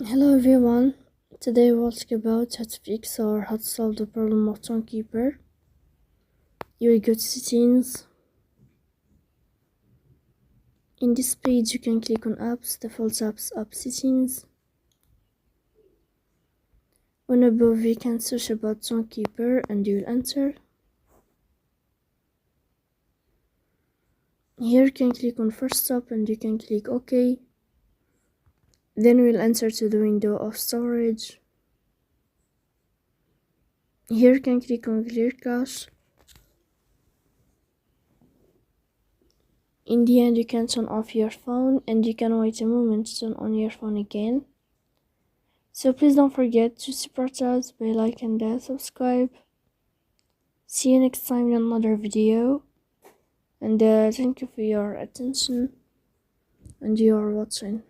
Hello everyone, today we'll talk about how to fix or how to solve the problem of Tonkeeper. You will go to settings. In this page you can click on apps, default apps, app settings. On above you can search about Tonkeeper and you will enter. Here you can click on first stop and you can click OK. Then we'll enter to the window of storage. Here you can click on clear cache. In the end you can turn off your phone and you can wait a moment to turn on your phone again. So please don't forget to support us by like and subscribe. See you next time in another video. And thank you for your attention and your watching.